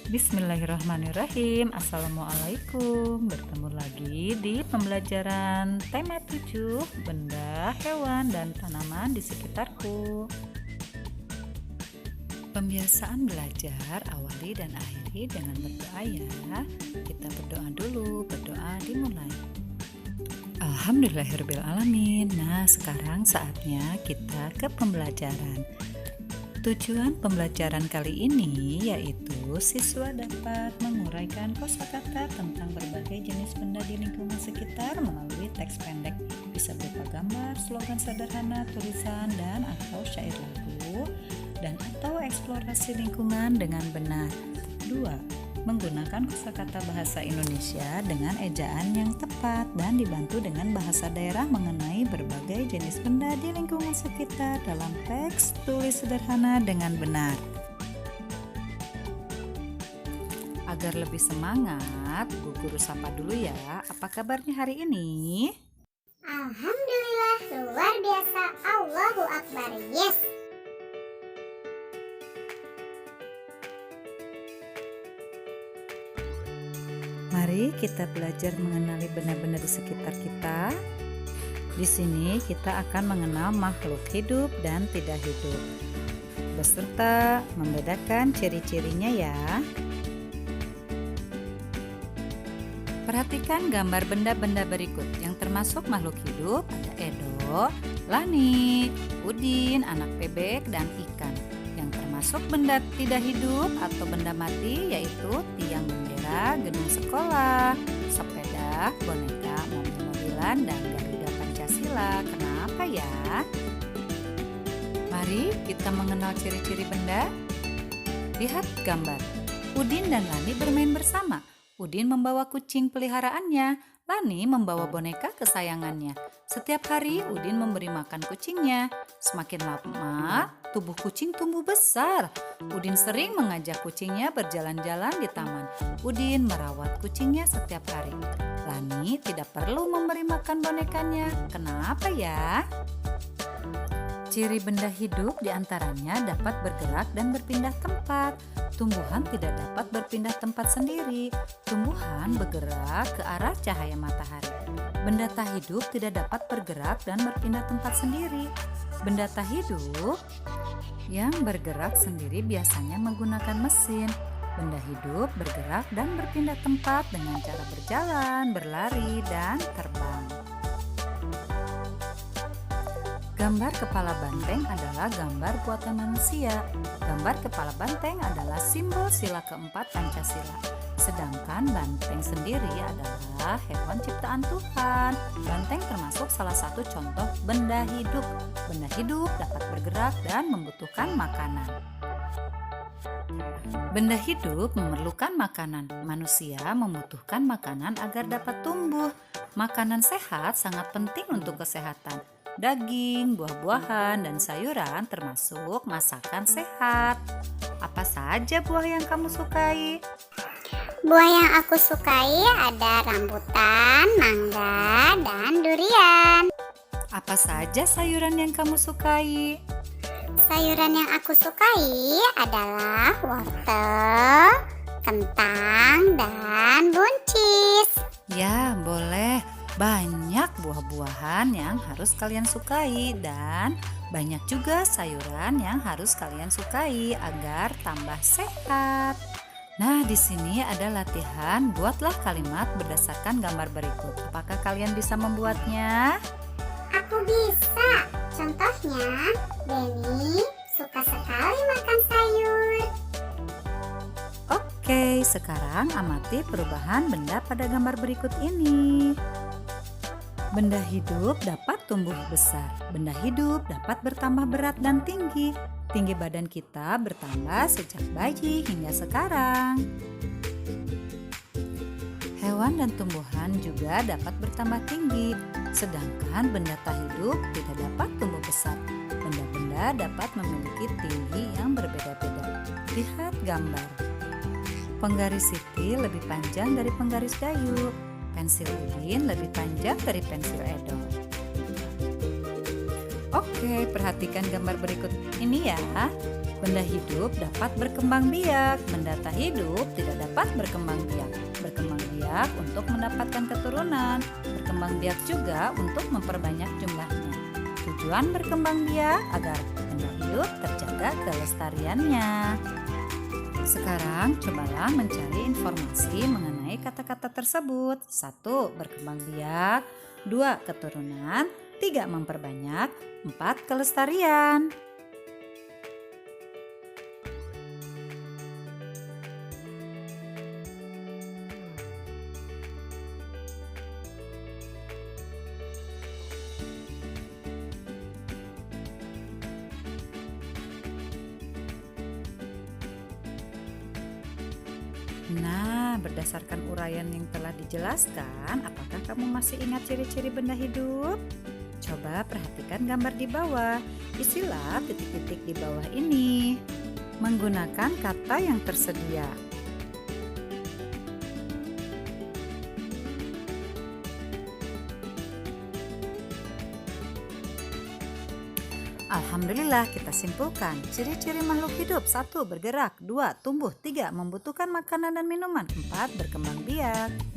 Bismillahirrahmanirrahim. Assalamualaikum. Bertemu lagi di pembelajaran tema 7 benda, hewan, dan tanaman di sekitarku. Pembiasaan belajar awali dan akhiri dengan berdoa ya. Kita berdoa dulu, berdoa dimulai. Alhamdulillahirrabbilalamin. Nah, sekarang saatnya kita ke pembelajaran. Tujuan pembelajaran kali ini yaitu siswa dapat menguraikan kosakata tentang berbagai jenis benda di lingkungan sekitar melalui teks pendek, bisa berupa gambar, slogan sederhana, tulisan, dan atau syair lagu, dan atau eksplorasi lingkungan dengan benar. 2. Menggunakan kosakata bahasa Indonesia dengan ejaan yang tepat dan dibantu dengan bahasa daerah mengenai berbagai jenis benda di lingkungan sekitar dalam teks tulis sederhana dengan benar. Agar lebih semangat, Bu Guru sapa dulu ya. Apa kabarnya hari ini? Alhamdulillah, luar biasa. Allahu Akbar. Yes. Mari kita belajar mengenali benda-benda di sekitar kita. Di sini kita akan mengenal makhluk hidup dan tidak hidup, beserta membedakan ciri-cirinya ya. Perhatikan gambar benda-benda berikut yang termasuk makhluk hidup. Ada Edo, Lani, Udin, anak bebek, dan ikan. Yang termasuk benda tidak hidup atau benda mati yaitu tiang bendera, gedung sekolah, sepeda, boneka, mobil-mobilan, dan Garuda Pancasila. Kenapa ya? Mari kita mengenal ciri-ciri benda. Lihat gambar. Udin dan Lani bermain bersama. Udin membawa kucing peliharaannya, Lani membawa boneka kesayangannya. Setiap hari Udin memberi makan kucingnya. Semakin lama, tubuh kucing tumbuh besar. Udin sering mengajak kucingnya berjalan-jalan di taman. Udin merawat kucingnya setiap hari. Lani tidak perlu memberi makan bonekanya. Kenapa ya? Ciri benda hidup diantaranya dapat bergerak dan berpindah tempat. Tumbuhan tidak dapat berpindah tempat sendiri. Tumbuhan bergerak ke arah cahaya matahari. Benda tak hidup tidak dapat bergerak dan berpindah tempat sendiri. Benda tak hidup yang bergerak sendiri biasanya menggunakan mesin. Benda hidup bergerak dan berpindah tempat dengan cara berjalan, berlari, dan terbang. Gambar kepala banteng adalah gambar buatan manusia. Gambar kepala banteng adalah simbol sila keempat Pancasila. Sedangkan banteng sendiri adalah hewan ciptaan Tuhan. Banteng termasuk salah satu contoh benda hidup. Benda hidup dapat bergerak dan membutuhkan makanan. Benda hidup memerlukan makanan. Manusia membutuhkan makanan agar dapat tumbuh. Makanan sehat sangat penting untuk kesehatan. Daging, buah-buahan, dan sayuran termasuk masakan sehat. Apa saja buah yang kamu sukai? Buah yang aku sukai ada rambutan, mangga, dan durian. Apa saja sayuran yang kamu sukai? Sayuran yang aku sukai adalah wortel, kentang, dan buncis. Ya, boleh. Banyak buah-buahan yang harus kalian sukai dan banyak juga sayuran yang harus kalian sukai agar tambah sehat. Nah, di sini ada latihan, buatlah kalimat berdasarkan gambar berikut. Apakah kalian bisa membuatnya? Aku bisa. Contohnya, Denny suka sekali makan sayur. Oke, sekarang amati perubahan benda pada gambar berikut ini. Benda hidup dapat tumbuh besar. Benda hidup dapat bertambah berat dan tinggi. Tinggi badan kita bertambah sejak bayi hingga sekarang. Hewan dan tumbuhan juga dapat bertambah tinggi, sedangkan benda tak hidup tidak dapat tumbuh besar. Benda-benda dapat memiliki tinggi yang berbeda-beda. Lihat gambar. Penggaris Siti lebih panjang dari penggaris Dayu. Pensil Udin lebih panjang dari pensil Edo. Oke, perhatikan gambar berikut ini ya. Benda hidup dapat berkembang biak, benda tak hidup tidak dapat berkembang biak. Berkembang biak untuk mendapatkan keturunan, berkembang biak juga untuk memperbanyak jumlahnya. Tujuan berkembang biak agar benda hidup terjaga kelestariannya. Sekarang cobalah mencari informasi mengenai kata-kata tersebut. 1. Berkembang biak, 2. Keturunan, 3. Memperbanyak, 4. Kelestarian. Nah, berdasarkan uraian yang telah dijelaskan, apakah kamu masih ingat ciri-ciri benda hidup? Coba perhatikan gambar di bawah. Isilah titik-titik di bawah ini menggunakan kata yang tersedia. Alhamdulillah, kita simpulkan ciri-ciri makhluk hidup. 1. Bergerak, 2. Tumbuh, 3. Membutuhkan makanan dan minuman, 4. Berkembang biak.